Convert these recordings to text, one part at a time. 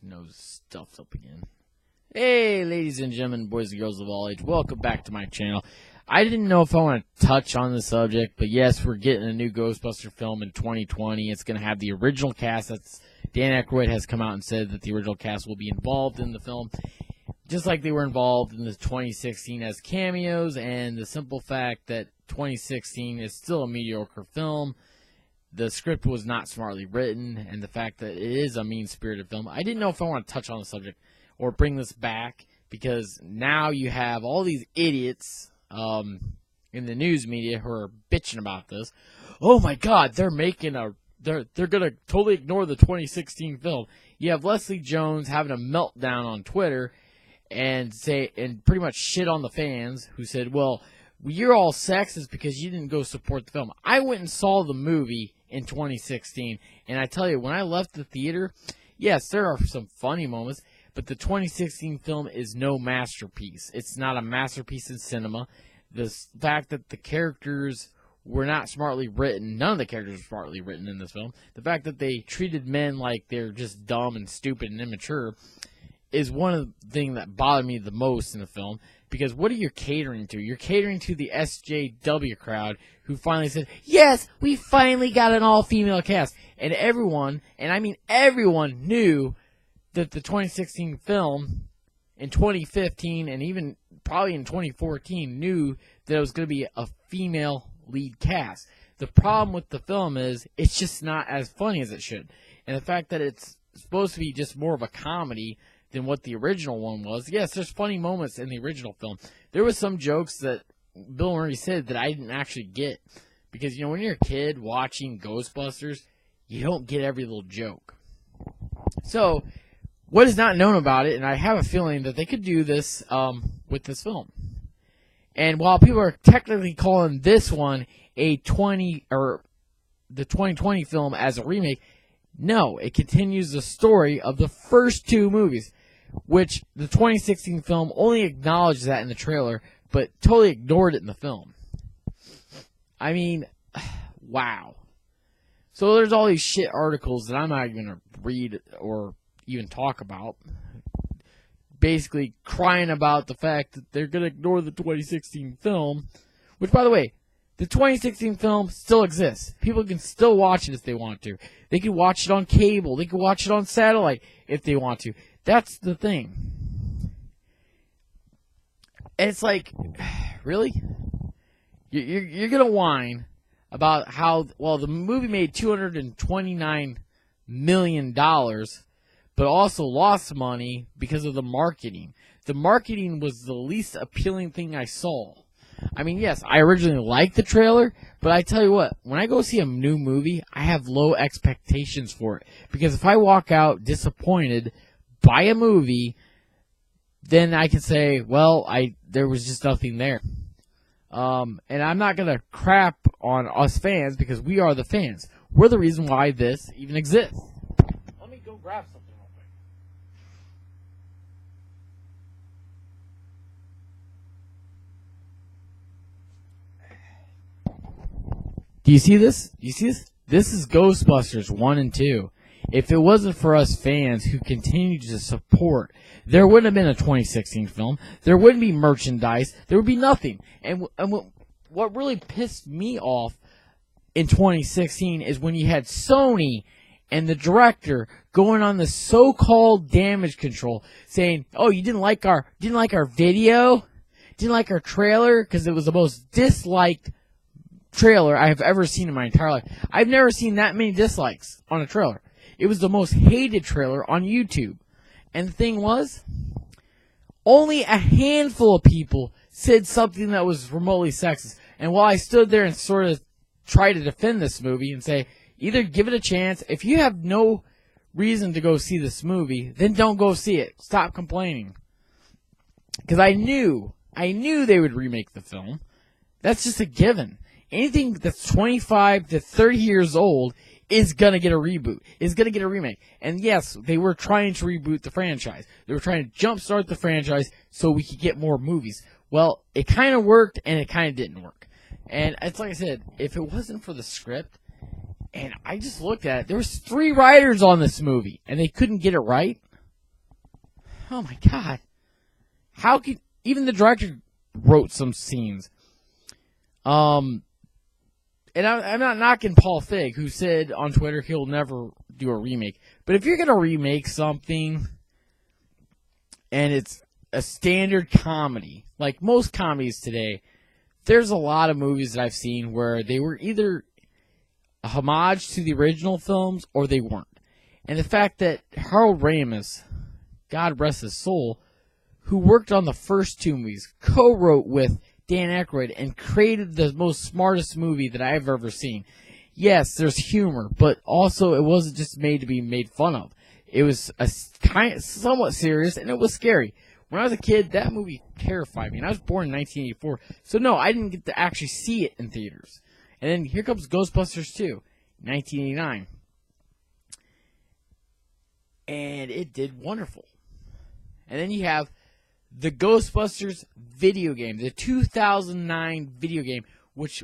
Nose stuffed up again. Hey, ladies and gentlemen, boys and girls of all age, welcome back to my channel. I didn't know if I want to touch on the subject, but yes, we're getting a new Ghostbuster film in 2020. It's going to have the original cast. Dan Aykroyd has come out and said that the original cast will be involved in the film, just like they were involved in the 2016 as cameos, and the simple fact that 2016 is still a mediocre film. The script was not smartly written, and the fact that it is a mean-spirited film. I didn't know if I want to touch on the subject or bring this back, because now you have all these idiots in the news media who are bitching about this. Oh my God, they're gonna totally ignore the 2016 film. You have Leslie Jones having a meltdown on Twitter and pretty much shit on the fans who said, well, you're all sexist because you didn't go support the film. I went and saw the movie in 2016, and I tell you, when I left the theater, yes, there are some funny moments, but the 2016 film is no masterpiece. It's not a masterpiece in cinema. The fact that the characters were not smartly written, none of the characters were smartly written in this film, the fact that they treated men like they're just dumb and stupid and immature is one of the things that bothered me the most in the film. Because what are you catering to? You're catering to the SJW crowd who finally said, yes, we finally got an all-female cast. And everyone, and I mean everyone, knew that the 2016 film in 2015 and even probably in 2014 knew that it was going to be a female lead cast. The problem with the film is it's just not as funny as it should. And the fact that it's supposed to be just more of a comedy than what the original one was. Yes, there's funny moments in the original film. There was some jokes that Bill Murray said that I didn't actually get. Because, you know, when you're a kid watching Ghostbusters, you don't get every little joke. So, what is not known about it, and I have a feeling that they could do this with this film. And while people are technically calling this one the 2020 film as a remake, no, it continues the story of the first two movies, which the 2016 film only acknowledged that in the trailer, but totally ignored it in the film. I mean, wow. So there's all these shit articles that I'm not even going to read or even talk about, basically crying about the fact that they're going to ignore the 2016 film, which, by the way, the 2016 film still exists. People can still watch it if they want to. They can watch it on cable. They can watch it on satellite if they want to. That's the thing. And it's like, really? You're going to whine about how, well, the movie made $229 million, but also lost money because of the marketing. The marketing was the least appealing thing I saw. I mean, yes, I originally liked the trailer, but I tell you what, when I go see a new movie, I have low expectations for it. Because if I walk out disappointed by a movie, then I can say, well, there was just nothing there. And I'm not going to crap on us fans, because we are the fans. We're the reason why this even exists. Let me go grab something. Do you see this? This is Ghostbusters 1 and 2. If it wasn't for us fans who continue to support, there wouldn't have been a 2016 film. There wouldn't be merchandise. There would be nothing. And what really pissed me off in 2016 is when you had Sony and the director going on the so-called damage control, saying, "Oh, you didn't like our video, didn't like our trailer because it was the most disliked trailer I have ever seen in my entire life." I've never seen that many dislikes on a trailer. It was the most hated trailer on YouTube. And the thing was, only a handful of people said something that was remotely sexist. And while I stood there and sort of tried to defend this movie and say, either give it a chance, if you have no reason to go see this movie, then don't go see it. Stop complaining. Because I knew they would remake the film. That's just a given. Anything that's 25 to 30 years old is going to get a reboot, is going to get a remake. And yes, they were trying to reboot the franchise. They were trying to jumpstart the franchise so we could get more movies. Well, it kind of worked and it kind of didn't work. And it's like I said, if it wasn't for the script, and I just looked at it, there was 3 writers on this movie, and they couldn't get it right. oh my god. How could, even the director wrote some scenes. And I'm not knocking Paul Feig, who said on Twitter he'll never do a remake. But if you're going to remake something and it's a standard comedy, like most comedies today, there's a lot of movies that I've seen where they were either a homage to the original films or they weren't. And the fact that Harold Ramis, God rest his soul, who worked on the first two movies, co-wrote with Dan Aykroyd and created the most smartest movie that I've ever seen. Yes, there's humor, but also it wasn't just made to be made fun of. It was somewhat serious, and it was scary. When I was a kid, that movie terrified me, and I was born in 1984. So no, I didn't get to actually see it in theaters. And then here comes Ghostbusters 2, 1989. And it did wonderful. And then you have the Ghostbusters video game, the 2009 video game, which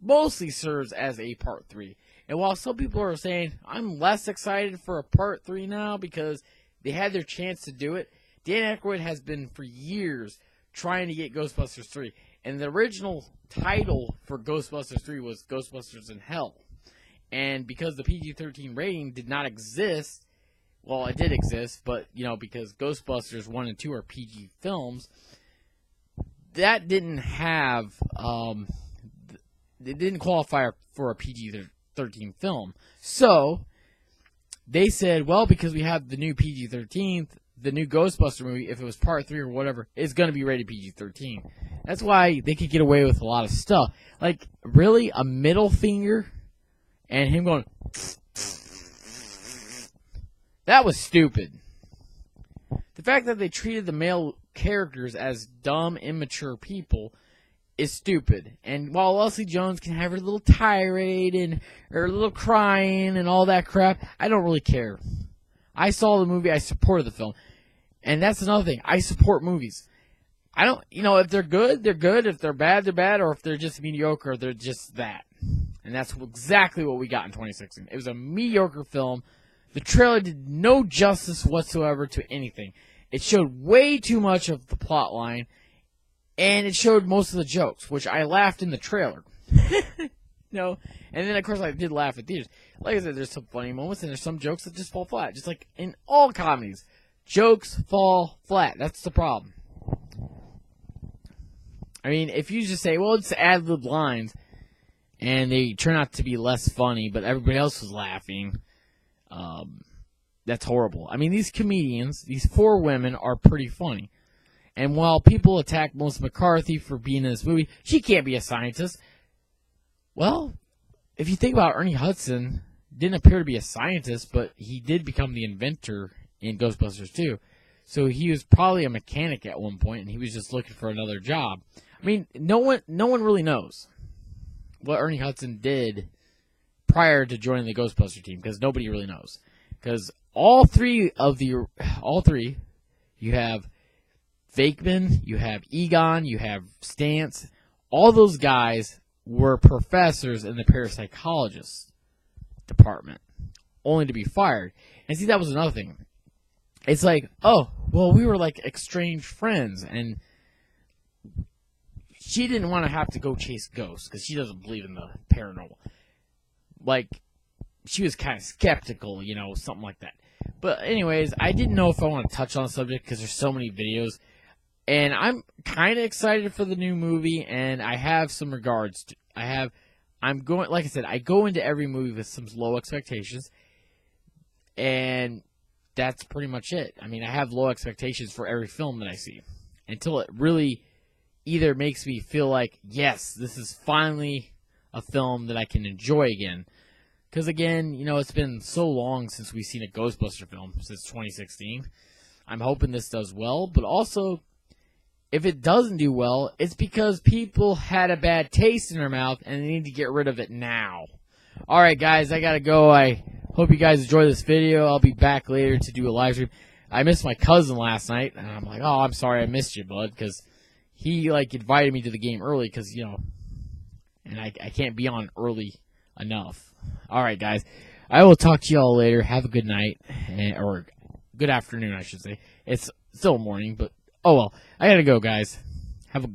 mostly serves as a part 3. And while some people are saying, I'm less excited for a part 3 now because they had their chance to do it, Dan Aykroyd has been for years trying to get Ghostbusters 3. And the original title for Ghostbusters 3 was Ghostbusters in Hell. And because the PG-13 rating did not exist, well, it did exist, but, because Ghostbusters 1 and 2 are PG films, that didn't have, it didn't qualify for a PG-13 film. So, they said, well, because we have the new PG-13, the new Ghostbuster movie, if it was part 3 or whatever, it's going to be rated PG-13. That's why they could get away with a lot of stuff. Like, really, a middle finger and him going... That was stupid. The fact that they treated the male characters as dumb, immature people is stupid. And while Leslie Jones can have her little tirade and her little crying and all that crap, I don't really care. I saw the movie, I supported the film. And that's another thing. I support movies. I don't, if they're good, they're good. If they're bad, or if they're just mediocre, they're just that. And that's exactly what we got in 2016. It was a mediocre film. The trailer did no justice whatsoever to anything. It showed way too much of the plot line, and it showed most of the jokes, which I laughed in the trailer. And then, of course, I did laugh at theaters. Like I said, there's some funny moments, and there's some jokes that just fall flat. Just like in all comedies, jokes fall flat. That's the problem. I mean, if you just say, well, it's ad-lib lines, and they turn out to be less funny, but everybody else was laughing, that's horrible. I mean, these comedians, these 4 women, are pretty funny. And while people attack Melissa McCarthy for being in this movie, she can't be a scientist. Well, if you think about it, Ernie Hudson didn't appear to be a scientist, but he did become the inventor in Ghostbusters 2. So he was probably a mechanic at one point, and he was just looking for another job. I mean, no one really knows what Ernie Hudson did prior to joining the Ghostbuster team, because nobody really knows. Because all three, you have Fakeman, you have Egon, you have Stantz, all those guys were professors in the parapsychologist department, only to be fired. And see, that was another thing. It's like, oh, well, we were like estranged friends, and she didn't want to have to go chase ghosts because she doesn't believe in the paranormal. Like, she was kind of skeptical, something like that. But anyways, I didn't know if I want to touch on the subject because there's so many videos. And I'm kind of excited for the new movie, and I have some regards to, like I said, I go into every movie with some low expectations, and that's pretty much it. I mean, I have low expectations for every film that I see, until it really either makes me feel like, yes, this is finally a film that I can enjoy again. Because again, it's been so long since we've seen a Ghostbuster film, since 2016. I'm hoping this does well, but also, if it doesn't do well, it's because people had a bad taste in their mouth and they need to get rid of it now. Alright guys, I gotta go. I hope you guys enjoy this video. I'll be back later to do a live stream. I missed my cousin last night, and I'm like, oh, I'm sorry I missed you, bud, because he, invited me to the game early, because, and I can't be on early enough. Alright guys, I will talk to y'all later. Have a good night, or Good afternoon, I should say. It's still morning, but oh well. I gotta go, guys. Have a